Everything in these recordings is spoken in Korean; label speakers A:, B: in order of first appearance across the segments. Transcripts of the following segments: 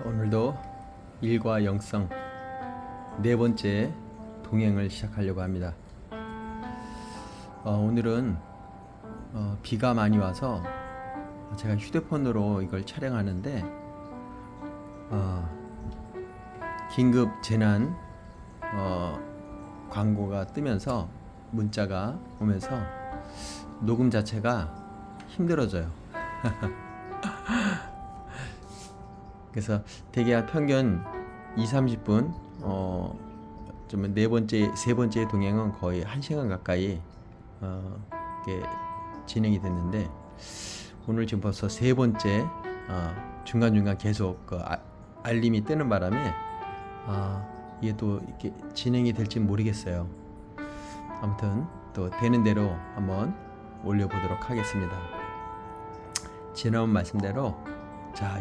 A: 오늘도 일과 영성 네 번째 동행을 시작하려고 합니다. 오늘은 비가 많이 와서 제가 휴대폰으로 이걸 촬영하는데 긴급 재난 광고가 뜨면서 문자가 오면서 녹음 자체가 힘들어져요. 그래서 대개 평균 2-30분 좀 세 번째 동행은 거의 1시간 가까이 이렇게 진행이 됐는데, 오늘 지금 벌써 세 번째 중간중간 계속 알림이 뜨는 바람에 이게 또 이렇게 진행이 될지 모르겠어요. 아무튼 또 되는 대로 한번 올려보도록 하겠습니다. 지난 말씀대로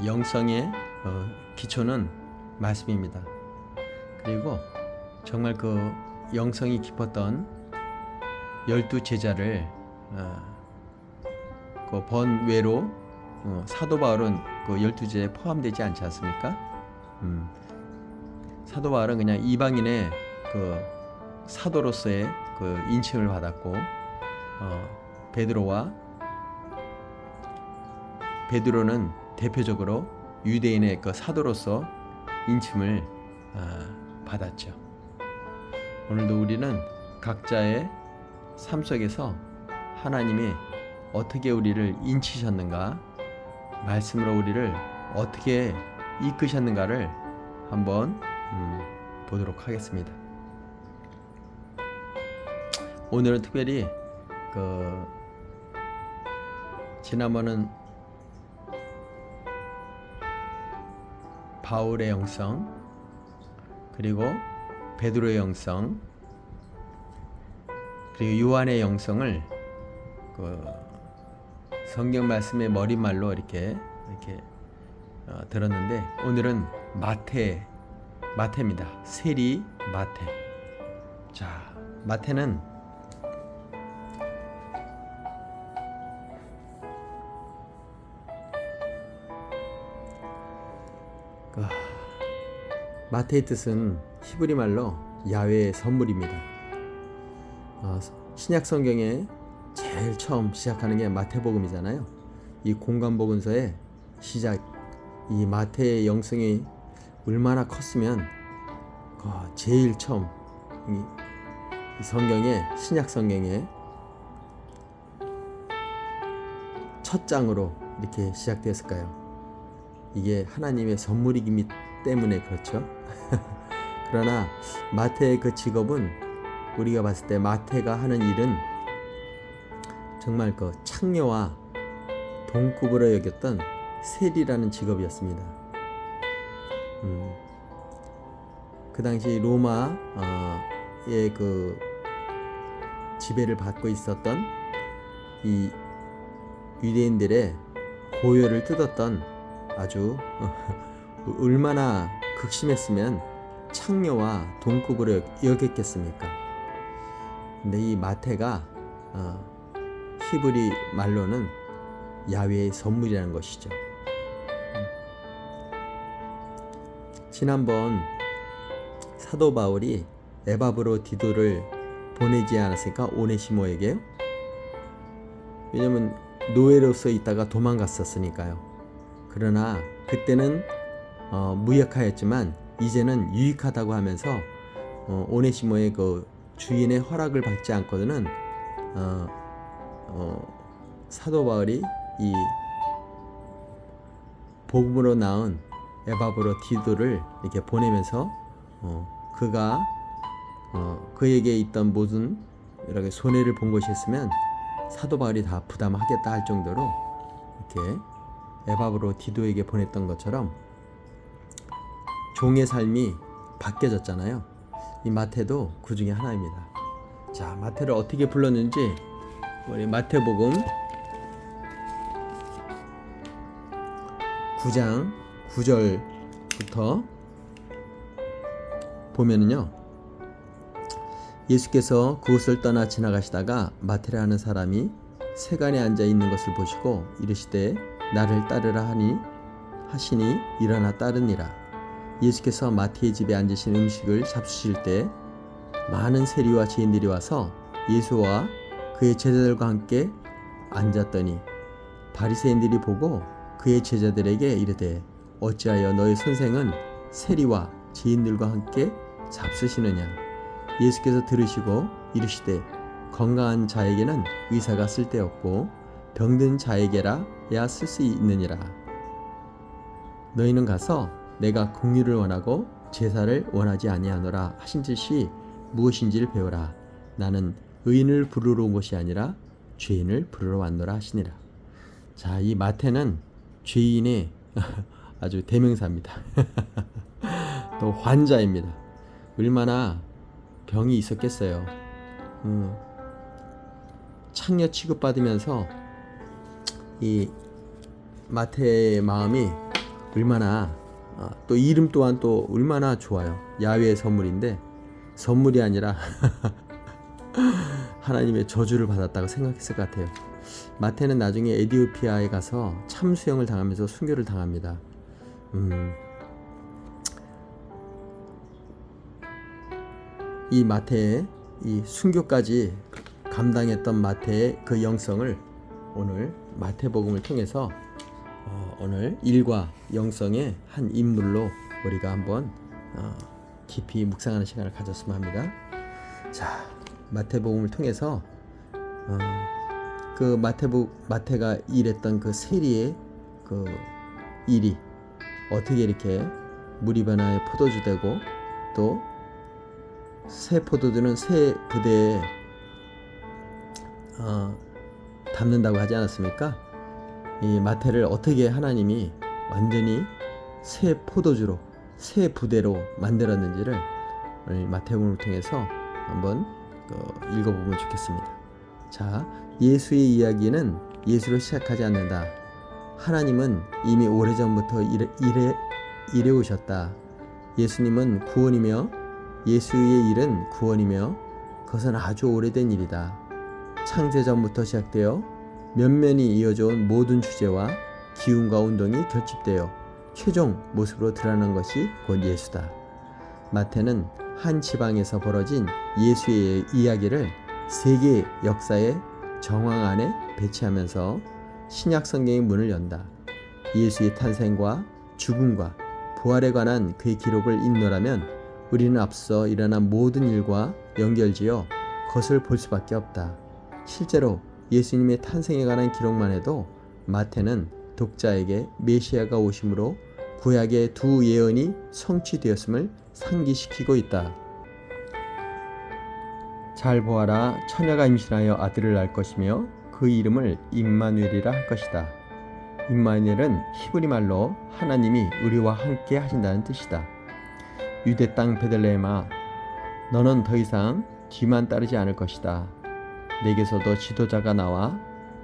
A: 영성의 기초는 말씀입니다. 그리고 정말 그 영성이 깊었던 12제자를 그 번외로 사도 바울은 그 12제자에 포함되지 않지 않습니까? 사도 바울은 그냥 이방인의 그 사도로서의 그 인칭을 받았고, 베드로는 대표적으로 유대인의 그 사도로서 인침을 받았죠. 오늘도 우리는 각자의 삶 속에서 하나님이 어떻게 우리를 인치셨는가, 말씀으로 우리를 어떻게 이끄셨는가를 한번 보도록 하겠습니다. 오늘은 특별히 지난번은 바울의 영성, 그리고 베드로의 영성, 그리고 요한의 영성을 성경 말씀의 머릿말로 이렇게 들었는데, 오늘은 마태입니다. 세리 마태. 마태는 마태의 뜻은 히브리 말로 야훼의 선물입니다. 신약 성경에 제일 처음 시작하는 게 마태복음이잖아요. 이 공간복음서의 시작, 이 마태의 영성이 얼마나 컸으면 제일 처음 이 성경에, 신약 성경에 첫 장으로 이렇게 시작되었을까요? 이게 하나님의 선물이기 때문에 그렇죠. 그러나 마태의 그 직업은, 우리가 봤을 때 마태가 하는 일은 정말 그 창녀와 동급으로 여겼던 세리라는 직업이었습니다. 그 당시 로마의 그 지배를 받고 있었던 이 유대인들의 고열을 뜯었던, 아주 얼마나 극심했으면 창녀와 동급으로 여겼겠습니까? 근데 이 마태가 히브리 말로는 야훼의 선물이라는 것이죠. 지난번 사도 바울이 에바브로디도를 보내지 않았을까? 오네시모에게요. 왜냐면 노예로서 있다가 도망갔었으니까요. 그러나 그때는 무역하였지만 이제는 유익하다고 하면서 오네시모의 그 주인의 허락을 받지 않고는 사도 바울이 이 복음으로 낳은 에바브로디도를 이렇게 보내면서 그가 그에게 있던 모든 이렇게 손해를 본 것이 있으면 사도 바울이 다 부담하겠다 할 정도로 이렇게 에바브로디도에게 보냈던 것처럼 종의 삶이 바뀌어졌잖아요. 이 마태도 그 중에 하나입니다. 마태를 어떻게 불렀는지 우리 마태복음 9장 9절부터 보면은요, 예수께서 그곳을 떠나 지나가시다가 마태라는 사람이 세간에 앉아 있는 것을 보시고 이르시되 나를 따르라 하시니 일어나 따르니라. 예수께서 마태의 집에 앉으신 음식을 잡수실 때 많은 세리와 죄인들이 와서 예수와 그의 제자들과 함께 앉았더니 바리새인들이 보고 그의 제자들에게 이르되 어찌하여 너희 선생은 세리와 죄인들과 함께 잡수시느냐. 예수께서 들으시고 이르시되 건강한 자에게는 의사가 쓸데없고 병든 자에게라야 쓸 수 있느니라. 너희는 가서 내가 긍휼을 원하고 제사를 원하지 아니하노라 하신 뜻이 무엇인지를 배우라. 나는 의인을 부르러 온 것이 아니라 죄인을 부르러 왔노라 하시니라. 자, 이 마태는 죄인의 아주 대명사입니다. 또 환자입니다. 얼마나 병이 있었겠어요. 창녀 취급받으면서 이 마태의 마음이 얼마나 또 이름 또한 또 얼마나 좋아요. 야훼의 선물인데 선물이 아니라 하나님의 저주를 받았다고 생각했을 것 같아요. 마태는 나중에 에디오피아에 가서 참수형을 당하면서 순교를 당합니다. 이 마태의 이 순교까지 감당했던 마태의 그 영성을 오늘 마태복음을 통해서 오늘 일과 영성의 한 인물로 우리가 한번 깊이 묵상하는 시간을 가졌으면 합니다. 자, 마태복음을 통해서 그 마태가 일했던 그 세리의 그 일이 어떻게 이렇게 물이 변화의 포도주 되고 또 새 포도주는 새 부대에 담는다고 하지 않았습니까? 이 마태를 어떻게 하나님이 완전히 새 포도주로 새 부대로 만들었는지를 오늘 마태복음을 통해서 한번 읽어보면 좋겠습니다. 자, 예수의 이야기는 예수로 시작하지 않는다. 하나님은 이미 오래전부터 일해 오셨다. 예수님은 구원이며 예수의 일은 구원이며 그것은 아주 오래된 일이다. 창세전부터 시작되어 면면이 이어져온 모든 주제와 기운과 운동이 결집되어 최종 모습으로 드러나는 것이 곧 예수다. 마태는 한 지방에서 벌어진 예수의 이야기를 세계 역사의 정황 안에 배치하면서 신약 성경의 문을 연다. 예수의 탄생과 죽음과 부활에 관한 그의 기록을 읽노라면 우리는 앞서 일어난 모든 일과 연결지어 그것을 볼 수밖에 없다. 실제로 예수님의 탄생에 관한 기록만 해도 마태는 독자에게 메시아가 오심으로 구약의 두 예언이 성취되었음을 상기시키고 있다. 잘 보아라, 처녀가 임신하여 아들을 낳을 것이며 그 이름을 임마누엘이라 할 것이다. 임마누엘은 히브리 말로 하나님이 우리와 함께 하신다는 뜻이다. 유대 땅 베들레헴아, 너는 더 이상 뒤만 따르지 않을 것이다. 내게서도 지도자가 나와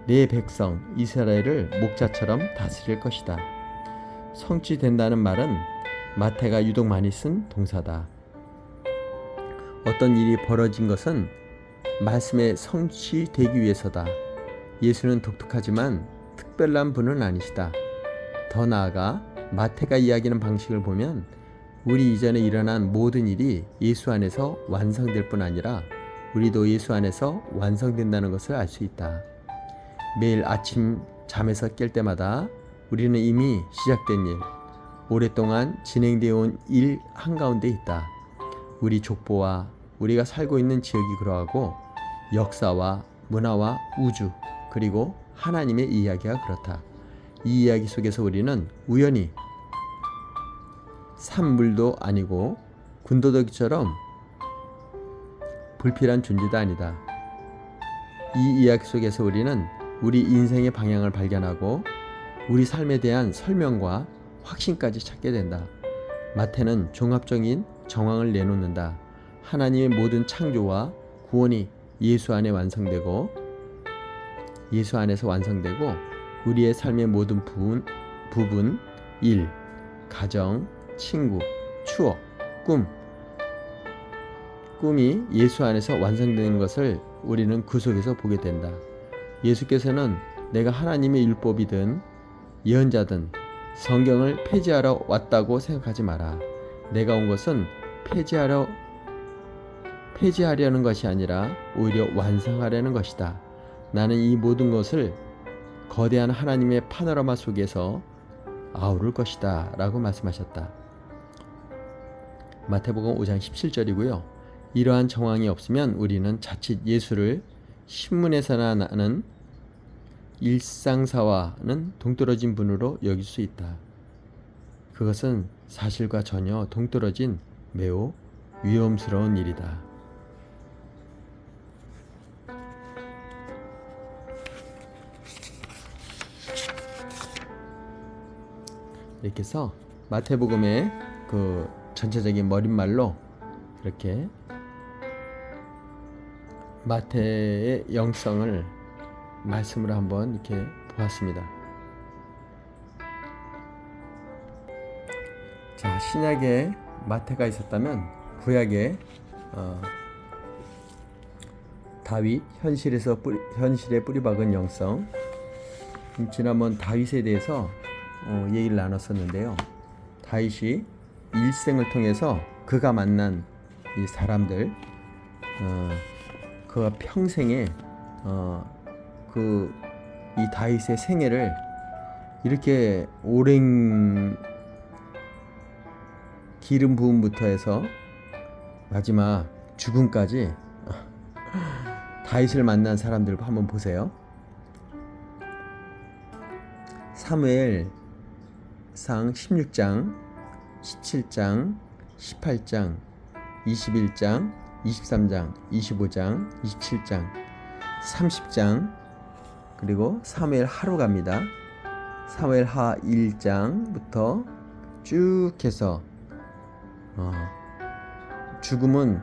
A: 내 백성 이스라엘을 목자처럼 다스릴 것이다. 성취된다는 말은 마태가 유독 많이 쓴 동사다. 어떤 일이 벌어진 것은 말씀에 성취되기 위해서다. 예수는 독특하지만 특별한 분은 아니시다. 더 나아가 마태가 이야기하는 방식을 보면 우리 이전에 일어난 모든 일이 예수 안에서 완성될 뿐 아니라 우리도 예수 안에서 완성된다는 것을 알 수 있다. 매일 아침 잠에서 깰 때마다 우리는 이미 시작된 일, 오랫동안 진행되어 온 일 한가운데 있다. 우리 족보와 우리가 살고 있는 지역이 그러하고 역사와 문화와 우주 그리고 하나님의 이야기가 그렇다. 이 이야기 속에서 우리는 우연히 산물도 아니고 군더더기처럼 불필요한 존재도 아니다. 이 이야기 속에서 우리는 우리 인생의 방향을 발견하고 우리 삶에 대한 설명과 확신까지 찾게 된다. 마태는 종합적인 정황을 내놓는다. 하나님의 모든 창조와 구원이 예수 안에서 완성되고 우리의 삶의 모든 부분, 일, 가정, 친구, 추억, 꿈이 예수 안에서 완성되는 것을 우리는 그 속에서 보게 된다. 예수께서는 내가 하나님의 율법이든 예언자든 성경을 폐지하러 왔다고 생각하지 마라. 내가 온 것은 폐지하려는 것이 아니라 오히려 완성하려는 것이다. 나는 이 모든 것을 거대한 하나님의 파노라마 속에서 아우를 것이다 라고 말씀하셨다. 마태복음 5장 17절이고요. 이러한 정황이 없으면 우리는 자칫 예수를 신문에서나 나는 일상사와는 동떨어진 분으로 여길 수 있다. 그것은 사실과 전혀 동떨어진 매우 위험스러운 일이다. 이렇게 해서 마태복음의 그 전체적인 머릿말로 이렇게 마태의 영성을 말씀으로 한번 이렇게 보았습니다. 자, 신약에 마태가 있었다면 구약에 다윗 현실에 뿌리박은 영성. 지난번 다윗에 대해서 얘기를 나눴었는데요. 다윗이 일생을 통해서 그가 만난 이 사람들, 그가 평생에 이 다윗의 생애를 이렇게 오랜 기름 부음부터 해서 마지막 죽음까지 다윗을 만난 사람들 한번 보세요. 사무엘상 16장, 17장, 18장, 21장, 23장, 25장, 27장, 30장, 그리고 사무엘 하로 갑니다. 사무엘 하 1장부터 쭉 해서 죽음은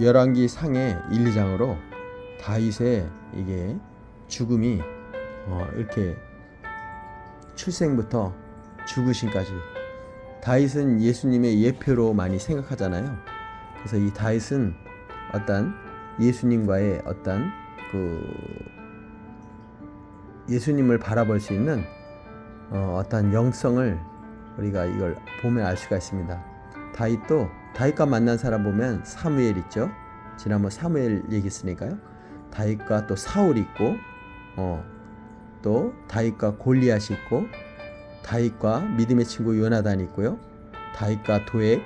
A: 열왕기 상의 1, 2장으로 다윗의 이게 죽음이 이렇게 출생부터 죽으심까지, 다윗은 예수님의 예표로 많이 생각하잖아요. 그래서 이 다윗은 어떤 예수님과의 어떤 예수님을 바라볼 수 있는 어떤 영성을 우리가 이걸 보면 알 수가 있습니다. 다윗과 만난 사람 보면 사무엘 있죠. 지난번 사무엘 얘기했으니까요. 다윗과 또 사울 있고, 또 다윗과 골리앗이 있고, 다윗과 믿음의 친구 요나단 있고요. 다윗과 도액,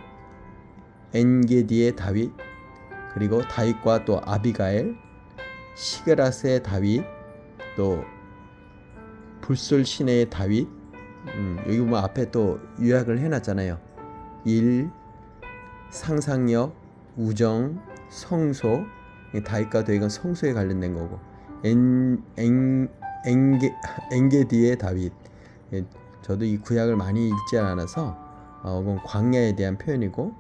A: 엔게디의 다윗, 그리고 다윗과 또 아비가일, 시그라스의 다윗, 또 불솔 시내의 다윗. 여기 보면 앞에 또 요약을 해놨잖아요. 일, 상상력, 우정, 성소. 다윗과 도액은 성소에 관련된 거고, 엔게디의 다윗. 저도 이 구약을 많이 읽지 않아서 이건 광야에 대한 표현이고,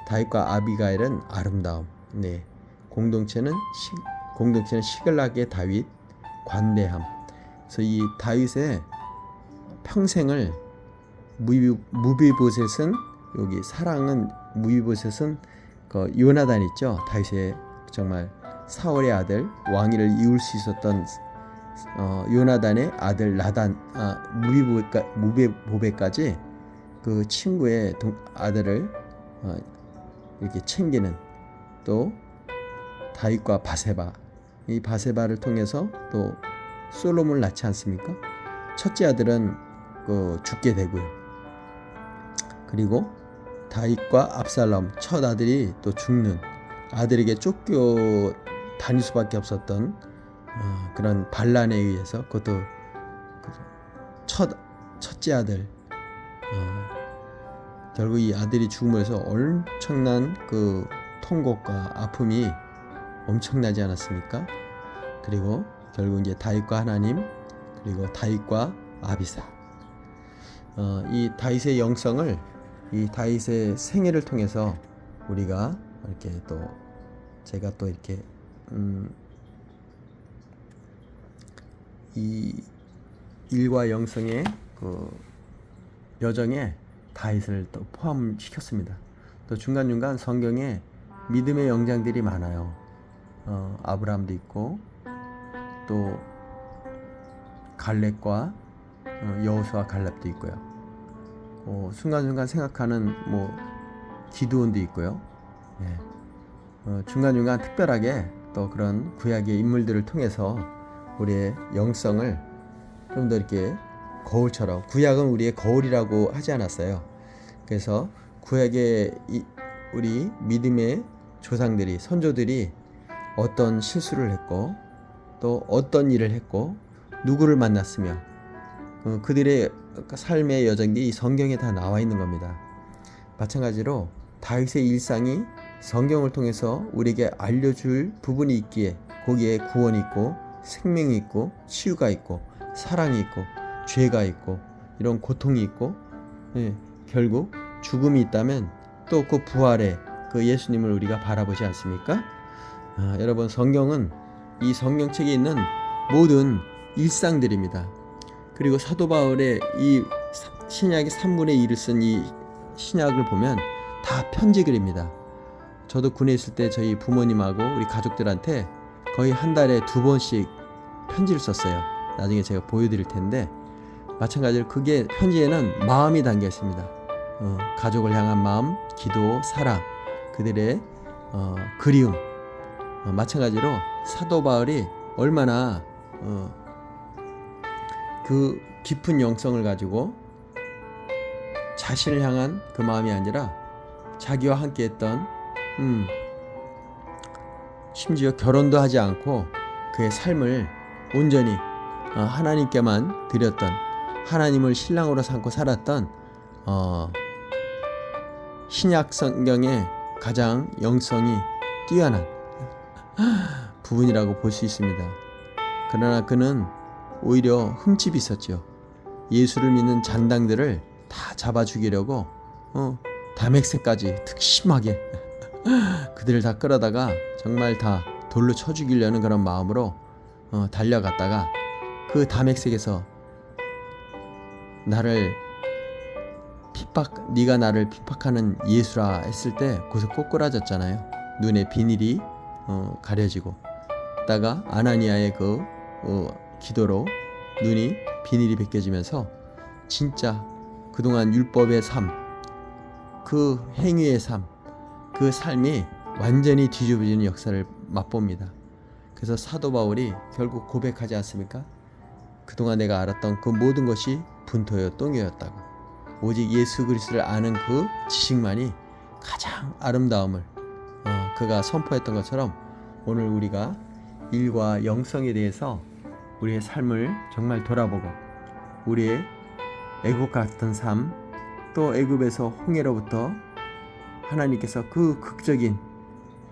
A: 다윗과 아비가일은 아름다움. 네, 공동체는 시글락의 다윗, 관대함. 그래서 이 다윗의 평생을 무비보셋은, 여기 사랑은 무비보셋은 그 요나단 있죠. 다윗의 정말 사울의 아들, 왕위를 이을 수 있었던 요나단의 아들 나단, 무비보벳까지 그 친구의 아들을 이렇게 챙기는, 또 다윗과 바세바, 이 바세바를 통해서 또 솔로몬을 낳지 않습니까? 첫째 아들은 죽게 되고요. 그리고 다윗과 압살롬, 첫 아들이 또 죽는, 아들에게 쫓겨 다닐 수밖에 없었던 그런 반란에 의해서, 그것도 첫째 아들, 결국 이 아들이 죽음으로 해서 엄청난 그 통곡과 아픔이 엄청나지 않았습니까? 그리고 결국 이제 다윗과 하나님, 그리고 다윗과 아비사. 이 다윗의 영성을, 이 다윗의 생애를 통해서 우리가 이렇게 또 제가 또 이렇게 이 일과 영성의 그 여정에 다윗을 또 포함시켰습니다. 또 중간중간 성경에 믿음의 영장들이 많아요. 아브라함도 있고, 또 갈렙과 여호수아 갈렙도 있고요. 순간순간 생각하는 기드온도 있고요. 중간중간 특별하게 또 그런 구약의 인물들을 통해서 우리의 영성을 좀 더 이렇게 거울처럼, 구약은 우리의 거울이라고 하지 않았어요. 그래서 구약의 우리 믿음의 조상들이, 선조들이 어떤 실수를 했고 또 어떤 일을 했고 누구를 만났으며 그들의 삶의 여정이 성경에 다 나와 있는 겁니다. 마찬가지로 다윗의 일상이 성경을 통해서 우리에게 알려줄 부분이 있기에 거기에 구원이 있고 생명이 있고 치유가 있고 사랑이 있고 죄가 있고 이런 고통이 있고 결국 죽음이 있다면 또 그 부활의 그 예수님을 우리가 바라보지 않습니까? 여러분, 성경은 이 성경책에 있는 모든 일상들입니다. 그리고 사도 바울의 이 신약의 3분의 1을 쓴 이 신약을 보면 다 편지글입니다. 저도 군에 있을 때 저희 부모님하고 우리 가족들한테 거의 한 달에 2번씩 편지를 썼어요. 나중에 제가 보여드릴 텐데, 마찬가지로 그게 편지에는 마음이 담겨 있습니다. 가족을 향한 마음, 기도, 사랑, 그들의 그리움. 마찬가지로 사도 바울이 얼마나 그 깊은 영성을 가지고 자신을 향한 그 마음이 아니라 자기와 함께 했던 심지어 결혼도 하지 않고 그의 삶을 온전히 하나님께만 드렸던, 하나님을 신랑으로 삼고 살았던 신약 성경의 가장 영성이 뛰어난 부분이라고 볼 수 있습니다. 그러나 그는 오히려 흠집이 있었죠. 예수를 믿는 잔당들을 다 잡아 죽이려고 담액새까지 특심하게 그들을 다 끌어다가 정말 다 돌로 쳐 죽이려는 그런 마음으로 달려갔다가 그 담액색에서 네가 나를 핍박하는 예수라 했을 때 거기서 꼬꾸라졌잖아요. 눈에 비닐이 가려지고, 다가 아나니아의 그 기도로 눈이 비닐이 벗겨지면서 진짜 그동안 율법의 삶, 그 행위의 삶, 그 삶이 완전히 뒤집어지는 역사를 맛봅니다. 그래서 사도 바울이 결국 고백하지 않습니까? 그동안 내가 알았던 그 모든 것이 분토요 똥이었다고. 오직 예수 그리스도를 아는 그 지식만이 가장 아름다움을 그가 선포했던 것처럼, 오늘 우리가 일과 영성에 대해서 우리의 삶을 정말 돌아보고, 우리의 애국 같은 삶, 또 애굽에서 홍해로부터 하나님께서 그 극적인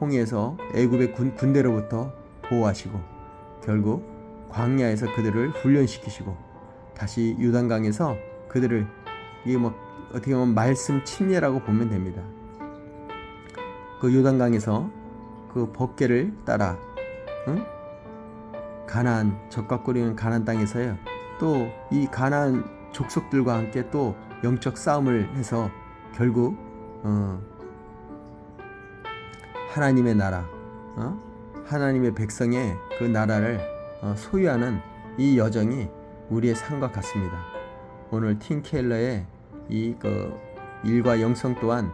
A: 홍해에서 애굽의 군대로부터 보호하시고, 결국 광야에서 그들을 훈련시키시고, 다시 요단강에서 그들을, 이게 어떻게 보면 말씀 침례라고 보면 됩니다. 그 요단강에서 그 법궤를 따라 가나안, 적과 꿀이는 가나안 땅에서요, 또 이 가나안 족속들과 함께 또 영적 싸움을 해서 결국 하나님의 나라, 하나님의 백성의 그 나라를 소유하는 이 여정이 우리의 삶과 같습니다. 오늘 팀 켈러의 그 일과 영성 또한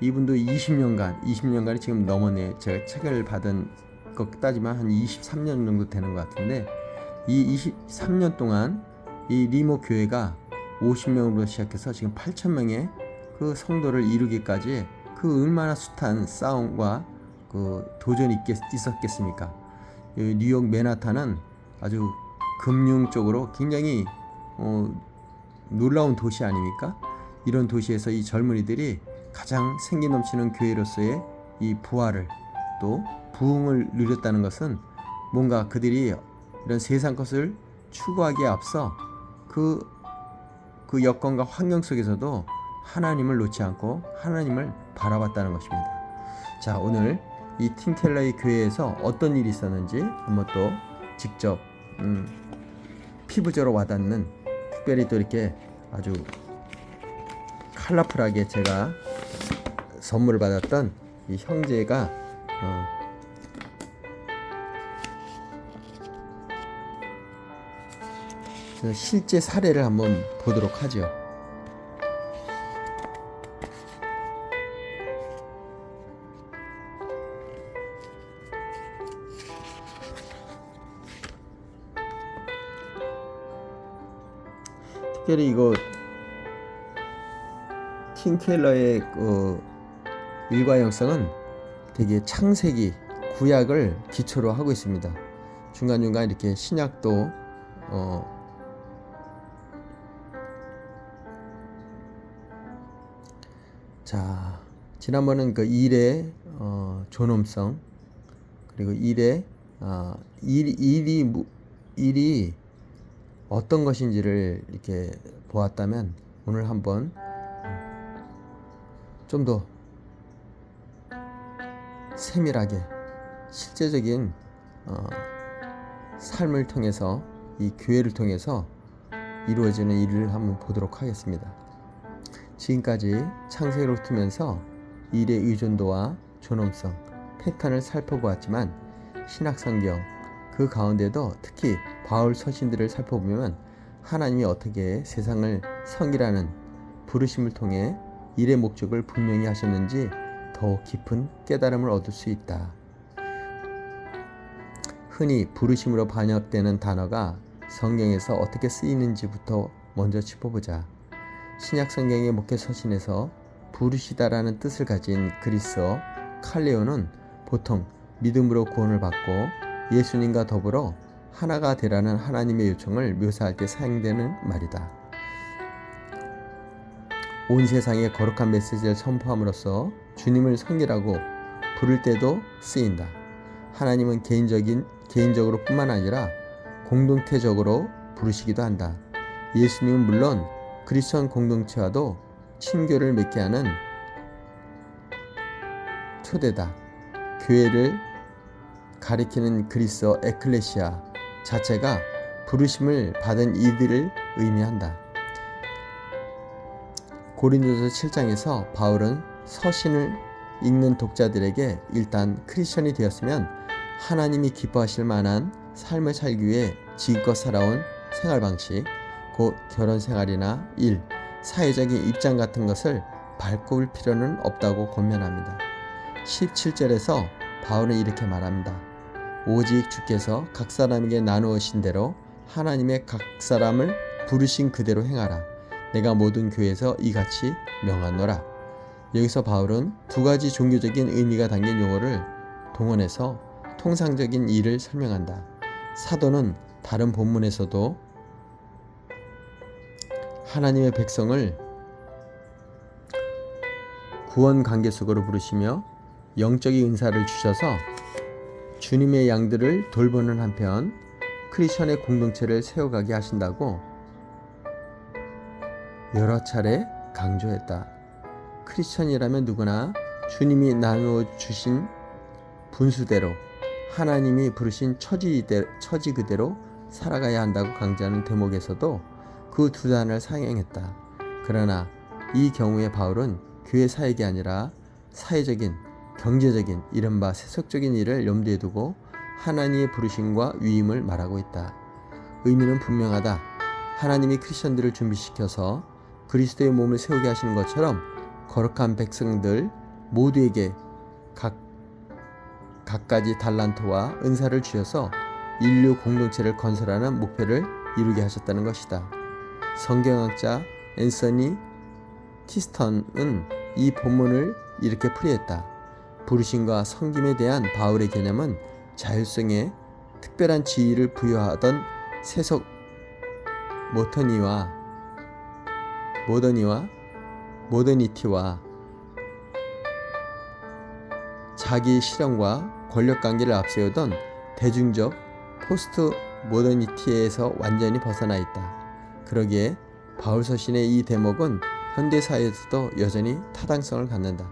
A: 이분도 20년간이 지금 넘었네요. 제가 책을 받은 것 따지면 한 23년 정도 되는 것 같은데, 이 23년 동안 이 리모 교회가 50명으로 시작해서 지금 8,000명의 그 성도를 이루기까지 그 얼마나 숱한 싸움과 그 도전이 있었겠습니까? 뉴욕 맨하탄은 아주 금융 쪽으로 굉장히 놀라운 도시 아닙니까? 이런 도시에서 이 젊은이들이 가장 생기 넘치는 교회로서의 이 부활을, 또 부흥을 누렸다는 것은 뭔가 그들이 이런 세상 것을 추구하기에 앞서 그 여건과 환경 속에서도 하나님을 놓지 않고 하나님을 바라봤다는 것입니다. 자, 오늘 이 팀 켈러의 교회에서 어떤 일이 있었는지 한번 또 직접 피부적으로 와닿는, 특별히 또 이렇게 아주 컬러풀하게 제가 선물을 받았던 이 형제가 실제 사례를 한번 보도록 하죠. 특별히 이거 팀 켈러의 일과 영성은 되게 창세기, 구약을 기초로 하고 있습니다. 중간중간 이렇게 신약도 자, 지난번은 그 일의 존엄성, 그리고 일이 어떤 것인지를 이렇게 보았다면, 오늘 한번 좀 더 세밀하게 실제적인 삶을 통해서, 이 교회를 통해서 이루어지는 일을 한번 보도록 하겠습니다. 지금까지 창세기를 훑으면서 일의 의존도와 존엄성, 패턴을 살펴보았지만, 신약성경 그 가운데도 특히 바울 서신들을 살펴보면 하나님이 어떻게 세상을 성이라는 부르심을 통해 일의 목적을 분명히 하셨는지 더욱 깊은 깨달음을 얻을 수 있다. 흔히 부르심으로 번역되는 단어가 성경에서 어떻게 쓰이는지부터 먼저 짚어보자. 신약 성경의 목회 서신에서 부르시다라는 뜻을 가진 그리스어 칼레오는 보통 믿음으로 구원을 받고 예수님과 더불어 하나가 되라는 하나님의 요청을 묘사할 때 사용되는 말이다. 온 세상에 거룩한 메시지를 선포함으로써 주님을 성이라고 부를 때도 쓰인다. 하나님은 개인적으로 뿐만 아니라 공동체적으로 부르시기도 한다. 예수님은 물론 그리스도인 공동체와도 친교를 맺게 하는 초대다. 교회를 가리키는 그리스어 에클레시아 자체가 부르심을 받은 이들을 의미한다. 고린도서 7장에서 바울은 서신을 읽는 독자들에게 일단 크리스천이 되었으면 하나님이 기뻐하실 만한 삶을 살기 위해 지금껏 살아온 생활 방식, 곧 결혼 생활이나 일, 사회적인 입장 같은 것을 바꿀 필요는 없다고 권면합니다. 17절에서 바울은 이렇게 말합니다. 오직 주께서 각 사람에게 나누으신 대로 하나님의 각 사람을 부르신 그대로 행하라. 내가 모든 교회에서 이같이 명하노라. 여기서 바울은 두 가지 종교적인 의미가 담긴 용어를 동원해서 통상적인 일을 설명한다. 사도는 다른 본문에서도 하나님의 백성을 구원 관계 속으로 부르시며 영적인 은사를 주셔서 주님의 양들을 돌보는 한편 크리스천의 공동체를 세워가게 하신다고 여러 차례 강조했다. 크리스천이라면 누구나 주님이 나누어 주신 분수대로 하나님이 부르신 처지 그대로 살아가야 한다고 강조하는 대목에서도 그 두 단어를 사용했다. 그러나 이 경우에 바울은 교회 사역이 아니라 사회적인, 경제적인, 이른바 세속적인 일을 염두에 두고 하나님의 부르심과 위임을 말하고 있다. 의미는 분명하다. 하나님이 크리스천들을 준비시켜서 그리스도의 몸을 세우게 하시는 것처럼 거룩한 백성들 모두에게 각가지 달란트와 은사를 주셔서 인류 공동체를 건설하는 목표를 이루게 하셨다는 것이다. 성경학자 앤서니 티스턴은 이 본문을 이렇게 풀이했다. 부르심과 섬김에 대한 바울의 개념은 자율성에 특별한 지위를 부여하던 세속 모더니티와 자기 실현과 권력관계를 앞세우던 대중적 포스트 모더니티에서 완전히 벗어나 있다. 그러기에 바울 서신의 이 대목은 현대사회에서도 여전히 타당성을 갖는다.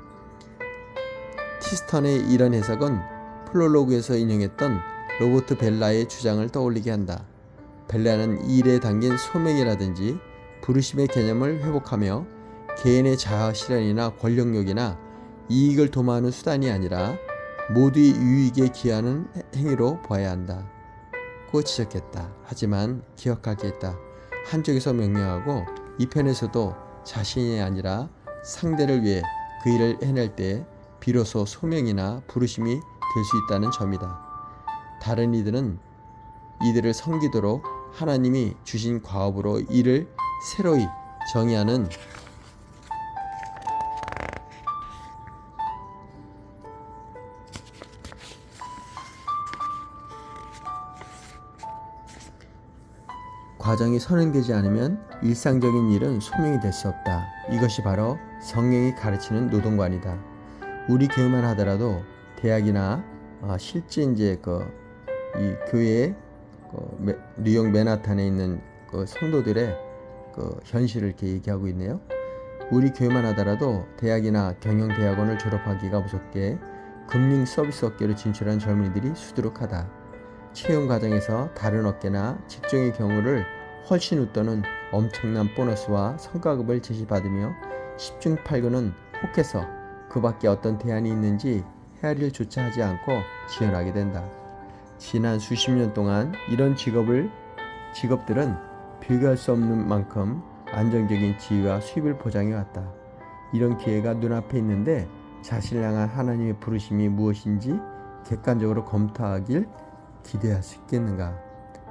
A: 티스턴의 이런 해석은 프롤로그에서 인용했던 로버트 벨라의 주장을 떠올리게 한다. 벨라는 이 일에 담긴 소명이라든지 부르심의 개념을 회복하며 개인의 자아 실현이나 권력욕이나 이익을 도모하는 수단이 아니라 모두의 유익에 기하는 행위로 보아야 한다. 고 지적했다. 하지만 기억하게 했다. 한쪽에서 명령하고 이 편에서도 자신이 아니라 상대를 위해 그 일을 해낼 때 비로소 소명이나 부르심이 될 수 있다는 점이다. 다른 이들은 이들을 섬기도록 하나님이 주신 과업으로 일을 새로이 정의하는 과정이 선행되지 않으면 일상적인 일은 소명이 될 수 없다. 이것이 바로 성경이 가르치는 노동관이다. 우리 교회만 하더라도 대학이나 실제 이제 이 교회의 뉴욕 맨하탄에 있는 성도들의 현실을 이렇게 얘기하고 있네요. 우리 교회만 하더라도 대학이나 경영대학원을 졸업하기가 무섭게 금융 서비스 업계로 진출한 젊은이들이 수두룩하다. 채용 과정에서 다른 업계나 직종의 경우를 훨씬 웃도는 엄청난 보너스와 성과급을 제시받으며 10중 8구는 혹해서 그 밖에 어떤 대안이 있는지 헤아릴조차 하지 않고 지원하게 된다. 지난 수십 년 동안 이런 직업들은 비교할 수 없는 만큼 안정적인 지위와 수입을 보장해왔다. 이런 기회가 눈앞에 있는데 자신을 향한 하나님의 부르심이 무엇인지 객관적으로 검토하길 기대할 수 있겠는가?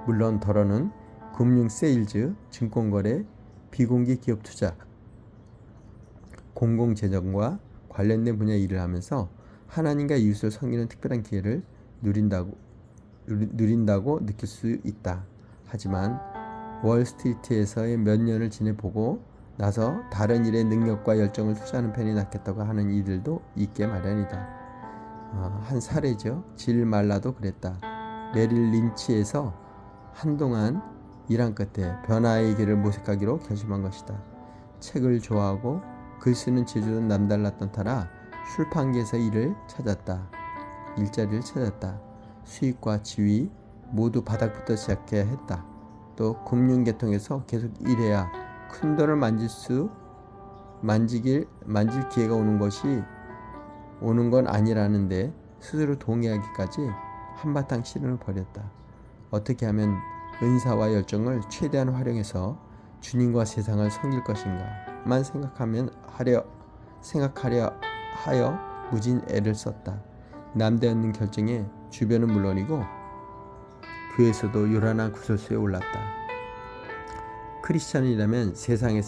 A: 물론 더러는 금융 세일즈, 증권거래, 비공개 기업 투자, 공공재정과 관련된 분야의 일을 하면서 하나님과 이웃을 섬기는 특별한 기회를 누린다고 느낄 수 있다. 하지만 월스트리트에서의 몇 년을 지내보고 나서 다른 일에 능력과 열정을 투자하는 편이 낫겠다고 하는 이들도 있게 마련이다. 한 사례죠. 질 말라도 그랬다. 메릴 린치에서 한동안 일한 끝에 변화의 길을 모색하기로 결심한 것이다. 책을 좋아하고 글 쓰는 재주도 남달랐던 터라 출판계에서 일자리를 찾았다. 수익과 지위 모두 바닥부터 시작해야 했다. 또 금융계통에서 계속 일해야 큰 돈을 만질 기회가 오는 건 아니라는데 스스로 동의하기까지 한바탕 시련을 벌였다. 어떻게 하면 은사와 열정을 최대한 활용해서 주님과 세상을 섬길 것인가만 생각하려 하여 무진 애를 썼다. 남대없는 결정에 주변은 물론이고 교회에서도 요란한 구설수에 올랐다. 크리스천이라면 세상에서